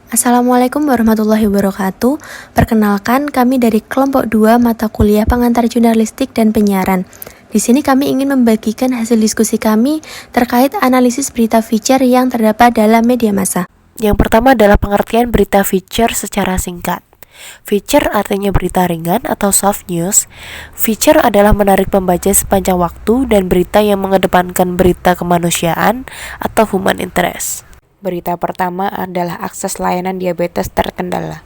Assalamualaikum warahmatullahi wabarakatuh. Perkenalkan, kami dari kelompok 2 mata kuliah pengantar jurnalistik dan penyiaran. Di sini kami ingin membagikan hasil diskusi kami terkait analisis berita feature yang terdapat dalam media massa. Yang pertama adalah pengertian berita feature secara singkat. Feature artinya berita ringan atau soft news. Feature adalah menarik pembaca sepanjang waktu dan berita yang mengedepankan berita kemanusiaan atau human interest. Berita pertama adalah akses layanan diabetes terkendala.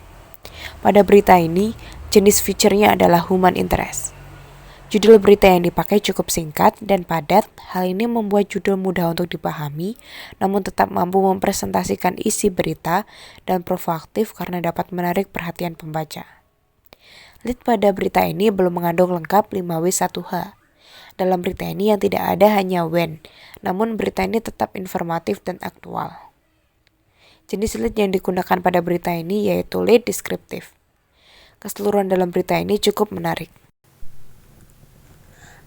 Pada berita ini, jenis feature-nya adalah human interest. Judul berita yang dipakai cukup singkat dan padat. Hal ini membuat judul mudah untuk dipahami, namun tetap mampu mempresentasikan isi berita dan provokatif karena dapat menarik perhatian pembaca. Lead pada berita ini belum mengandung lengkap 5W1H. Dalam berita ini yang tidak ada hanya when, namun berita ini tetap informatif dan aktual. Jenis lead yang digunakan pada berita ini yaitu lead deskriptif. Keseluruhan dalam berita ini cukup menarik.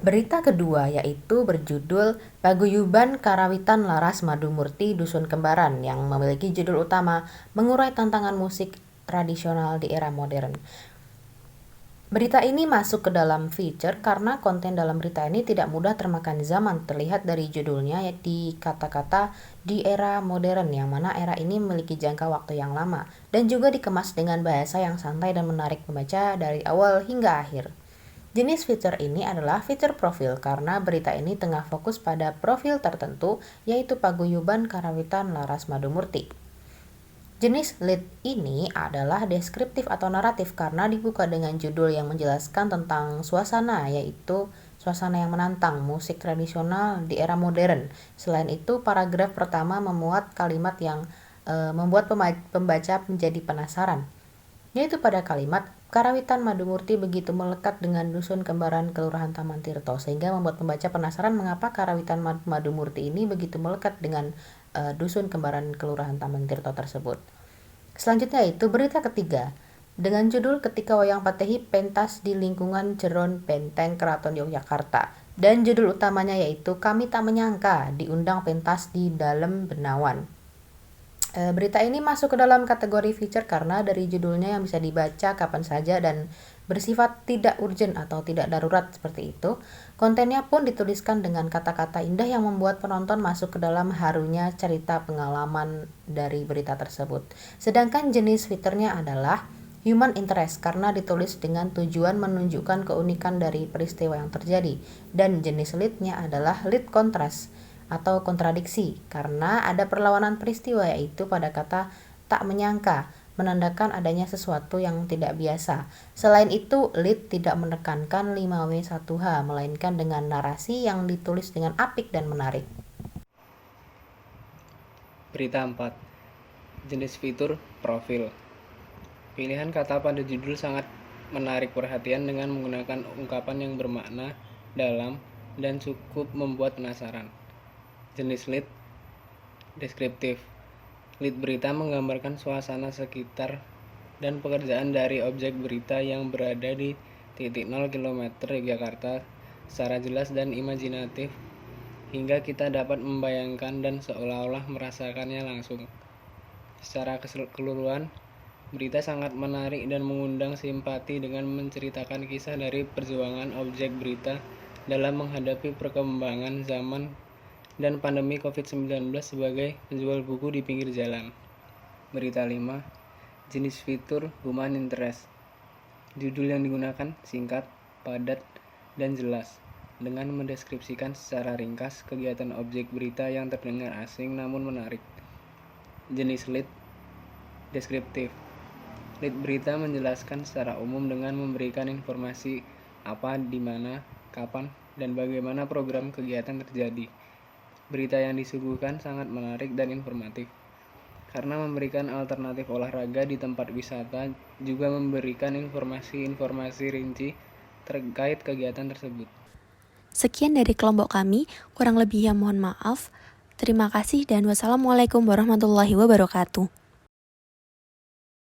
Berita kedua yaitu berjudul Paguyuban Karawitan Laras Madumurti Dusun Kembaran yang memiliki judul utama Mengurai Tantangan Musik Tradisional di Era Modern. Berita ini masuk ke dalam feature karena konten dalam berita ini tidak mudah termakan zaman. Terlihat dari judulnya di kata-kata di era modern, yang mana era ini memiliki jangka waktu yang lama dan juga dikemas dengan bahasa yang santai dan menarik pembaca dari awal hingga akhir. Jenis feature ini adalah feature profil karena berita ini tengah fokus pada profil tertentu, yaitu Paguyuban Karawitan Laras Madumurti. Jenis lead ini adalah deskriptif atau naratif karena dibuka dengan judul yang menjelaskan tentang suasana, yaitu suasana yang menantang musik tradisional di era modern. Selain itu, paragraf pertama memuat kalimat yang membuat pembaca menjadi penasaran, yaitu pada kalimat Karawitan Madumurti begitu melekat dengan Dusun Kembaran Kelurahan Taman Tirto, sehingga membuat pembaca penasaran mengapa Karawitan Madumurti ini begitu melekat dengan Dusun Kembaran Kelurahan Taman Tirto tersebut. Selanjutnya itu berita ketiga dengan judul Ketika Wayang Patehi Pentas di Lingkungan Jeron Benteng Keraton Yogyakarta, dan judul utamanya yaitu Kami Tak Menyangka Diundang Pentas di Dalam Benawan. Berita ini masuk ke dalam kategori feature karena dari judulnya yang bisa dibaca kapan saja dan bersifat tidak urgent atau tidak darurat seperti itu. Kontennya pun dituliskan dengan kata-kata indah yang membuat penonton masuk ke dalam harunya cerita pengalaman dari berita tersebut. Sedangkan jenis fiturnya adalah human interest karena ditulis dengan tujuan menunjukkan keunikan dari peristiwa yang terjadi. Dan jenis leadnya adalah lead contrast atau kontradiksi karena ada perlawanan peristiwa, yaitu pada kata tak menyangka menandakan adanya sesuatu yang tidak biasa. Selain itu, lead tidak menekankan 5W1H melainkan dengan narasi yang ditulis dengan apik dan menarik. Berita 4. Jenis fitur profil. Pilihan kata pada judul sangat menarik perhatian dengan menggunakan ungkapan yang bermakna dalam dan cukup membuat penasaran. Jenis lead deskriptif. Lead berita menggambarkan suasana sekitar dan pekerjaan dari objek berita yang berada di titik 0 km Yogyakarta secara jelas dan imajinatif hingga kita dapat membayangkan dan seolah-olah merasakannya langsung. Secara keseluruhan, berita sangat menarik dan mengundang simpati dengan menceritakan kisah dari perjuangan objek berita dalam menghadapi perkembangan zaman dan pandemi COVID-19 sebagai penjual buku di pinggir jalan. Berita 5. Jenis fitur human interest. Judul yang digunakan singkat, padat, dan jelas dengan mendeskripsikan secara ringkas kegiatan objek berita yang terdengar asing namun menarik. Jenis lead deskriptif. Lead berita menjelaskan secara umum dengan memberikan informasi apa, di mana, kapan, dan bagaimana program kegiatan terjadi. Berita yang disuguhkan sangat menarik dan informatif karena memberikan alternatif olahraga di tempat wisata, juga memberikan informasi-informasi rinci terkait kegiatan tersebut. Sekian dari kelompok kami, kurang lebihnya mohon maaf. Terima kasih dan wassalamualaikum warahmatullahi wabarakatuh.